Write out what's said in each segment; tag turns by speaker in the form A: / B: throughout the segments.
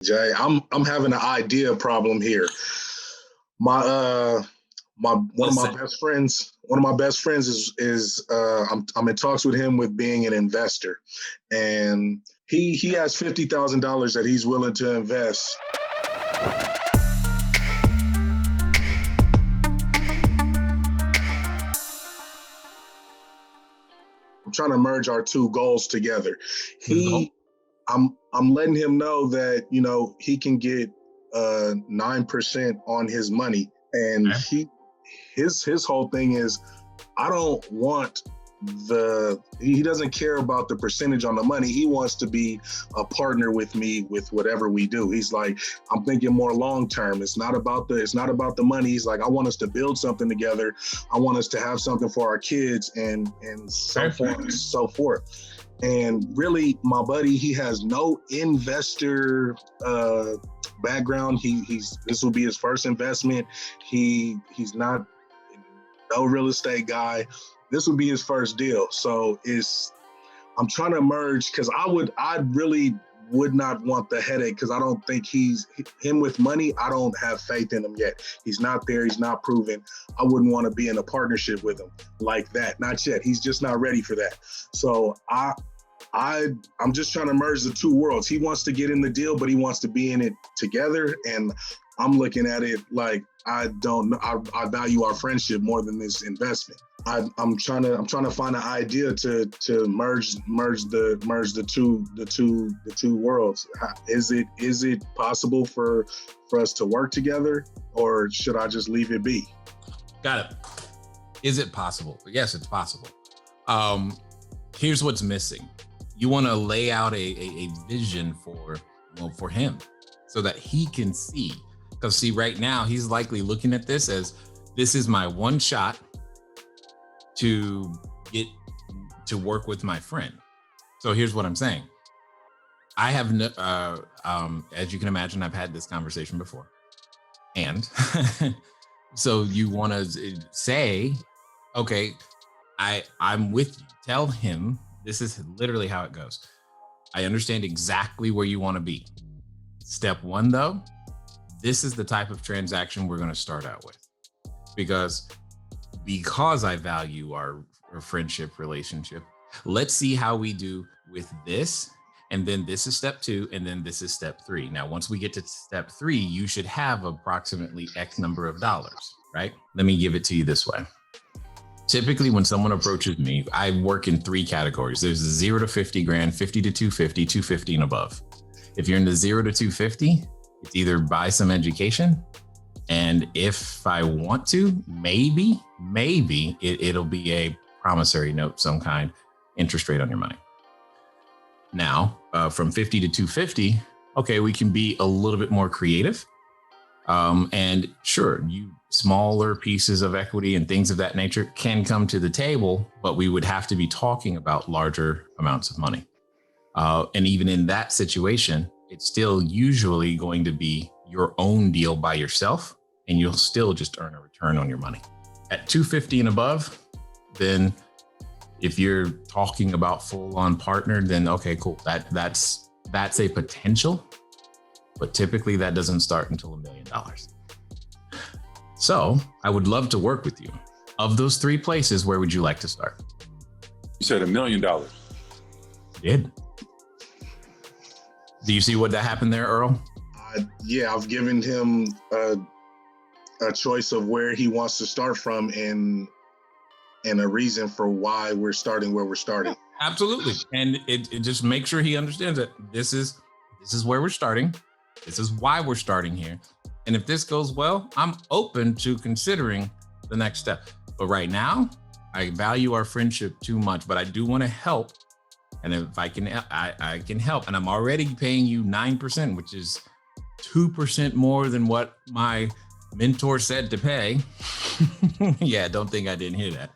A: Jay, I'm having an idea problem here. My one of my best friends is I'm in talks with him with being an investor, and he has $50,000 that he's willing to invest. I'm trying to merge our two goals together. I'm letting him know that, you know, he can get 9% on his money, and his whole thing is, I don't want he doesn't care about the percentage on the money. He wants to be a partner with me with whatever we do. He's like, I'm thinking more long term. It's not about the money. He's like, I want us to build something together. I want us to have something for our kids and so forth and so forth. And really, my buddy, he has no investor background. This will be his first investment. He's not no real estate guy. This would be his first deal. So I'm trying to merge, because I really would not want the headache, because I don't think him with money. I don't have faith in him yet. He's not there. He's not proven. I wouldn't want to be in a partnership with him like that. Not yet. He's just not ready for that. So I'm just trying to merge the two worlds. He wants to get in the deal, but he wants to be in it together. And I'm looking at it like, I value our friendship more than this investment. I'm trying to find an idea to merge the two worlds. Is it possible for us to work together, or should I just leave it be?
B: Got it. Is it possible? Yes, it's possible. Here's what's missing. You want to lay out a vision for him, so that he can see. Because see, right now he's likely looking at this as, this is my one shot to get to work with my friend. So here's what I'm saying. I have, as you can imagine, I've had this conversation before. And so you want to say, okay, I'm with you. Tell him, this is literally how it goes. I understand exactly where you want to be. Step one, though, this is the type of transaction we're going to start out with. Because I value our friendship relationship, let's see how we do with this. And then this is step two. And then this is step three. Now, once we get to step three, you should have approximately X number of dollars, right? Let me give it to you this way. Typically, when someone approaches me, I work in three categories. There's 0 to 50 grand, 50 to 250, 250 and above. If you're in the 0 to 250, it's either buy some education, and if I want to, maybe it'll be a promissory note, some kind, interest rate on your money. Now, from 50 to 250, okay, we can be a little bit more creative. And sure, smaller pieces of equity and things of that nature can come to the table, but we would have to be talking about larger amounts of money. And even in that situation, it's still usually going to be your own deal by yourself, and you'll still just earn a return on your money. At 250 and above, then if you're talking about full-on partner, then okay, cool. That's a potential, but typically that doesn't start until $1 million. So I would love to work with you. Of those three places, where would you like to start?
C: You said $1 million.
B: Did. Do you see what that happened there, Earl?
A: Yeah, I've given him a choice of where he wants to start from, and a reason for why we're starting where we're starting.
B: Yeah, absolutely. And it just makes sure he understands that this is where we're starting. This is why we're starting here. And if this goes well, I'm open to considering the next step. But right now, I value our friendship too much, but I do want to help. And if I can, I can help. And I'm already paying you 9%, which is 2% more than what my mentor said to pay. Yeah, don't think I didn't hear that.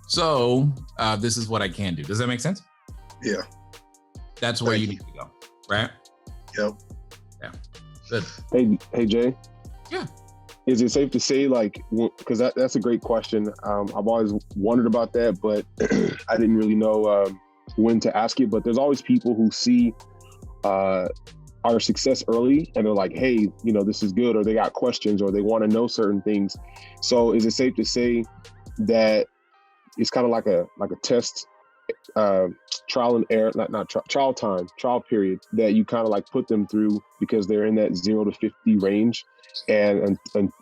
B: So this is what I can do. Does that make sense?
A: Yeah.
B: That's where you need to go, right?
A: Yep.
B: Yeah. Good.
D: Hey, Jay.
B: Yeah.
D: Is it safe to say, like, because that's a great question. I've always wondered about that, but I didn't really know when to ask it. But there's always people who see our success early, and they're like, hey, this is good, or they got questions, or they want to know certain things. So is it safe to say that it's kind of like a test, trial and error, trial period that you kind of like put them through because they're in that 0 to 50 range, and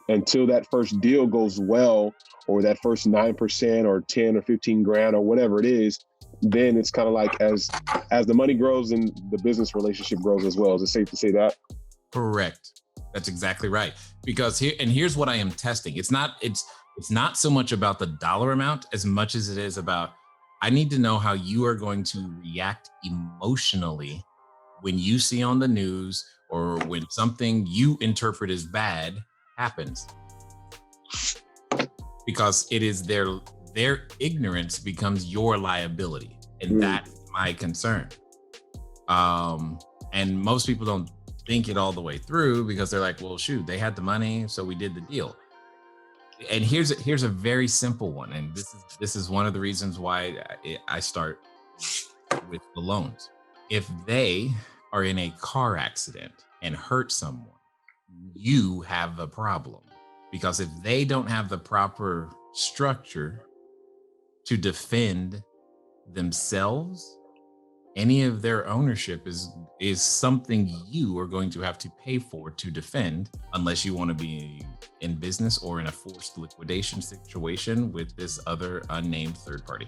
D: until that first deal goes well, or that first 9% or 10 or 15 grand or whatever it is, then it's kind of like as the money grows and the business relationship grows as well. Is it safe to say that?
B: Correct. That's exactly right. Because here's what I am testing. It's not so much about the dollar amount as much as it is about, I need to know how you are going to react emotionally when you see on the news or when something you interpret as bad happens. Because it is their ignorance becomes your liability. And that's my concern. And most people don't think it all the way through because they're like, well, shoot, they had the money, so we did the deal. And here's a very simple one. And this is one of the reasons why I start with the loans. If they are in a car accident and hurt someone, you have a problem. Because if they don't have the proper structure to defend themselves, any of their ownership is something you are going to have to pay for to defend, unless you want to be in business or in a forced liquidation situation with this other unnamed third party.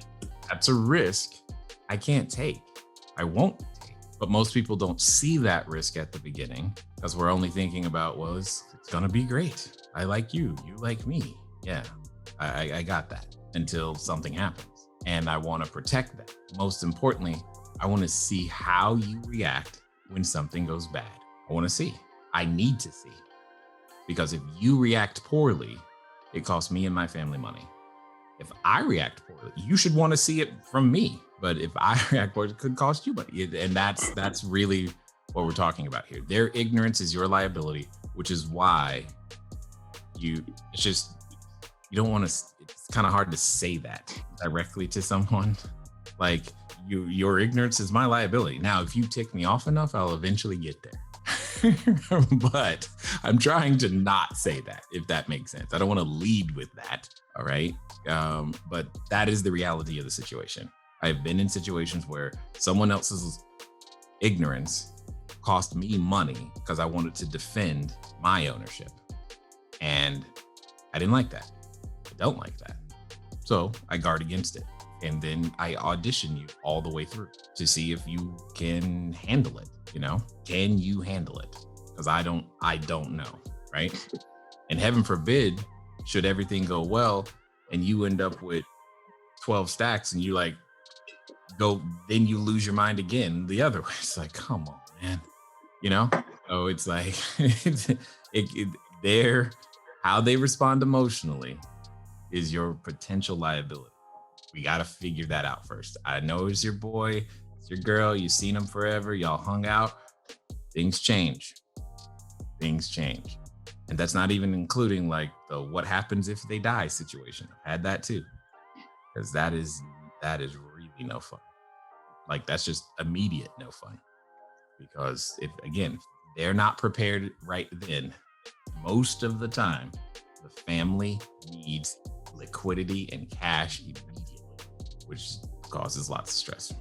B: That's a risk I can't take. I won't take. But most people don't see that risk at the beginning because we're only thinking about, well, it's going to be great. I like you. You like me. Yeah, I got that, until something happens. And I want to protect that. Most importantly, I want to see how you react when something goes bad. I want to see. I need to see. Because if you react poorly, it costs me and my family money. If I react poorly, you should want to see it from me. But if I react poorly, it could cost you money. And that's really what we're talking about here. Their ignorance is your liability, which is why you don't want to, it's kind of hard to say that directly to someone. Like, your ignorance is my liability. Now, if you tick me off enough, I'll eventually get there. But I'm trying to not say that, if that makes sense. I don't want to lead with that. All right. But that is the reality of the situation. I've been in situations where someone else's ignorance cost me money because I wanted to defend my ownership. And I didn't like that. I don't like that. So I guard against it. And then I audition you all the way through to see if you can handle it. Can you handle it? Because I don't know, right? And heaven forbid, should everything go well and you end up with 12 stacks and you then you lose your mind again the other way. It's like, come on, man. So it's like, how they respond emotionally is your potential liability. We got to figure that out first. I know it's your boy, it's your girl, you've seen them forever, y'all hung out. Things change. And that's not even including like the what happens if they die situation. I've had that too. Because that is really no fun. Like, that's just immediate no fun. Because if they're not prepared right then, most of the time, the family needs liquidity and cash immediately, which causes lots of stress.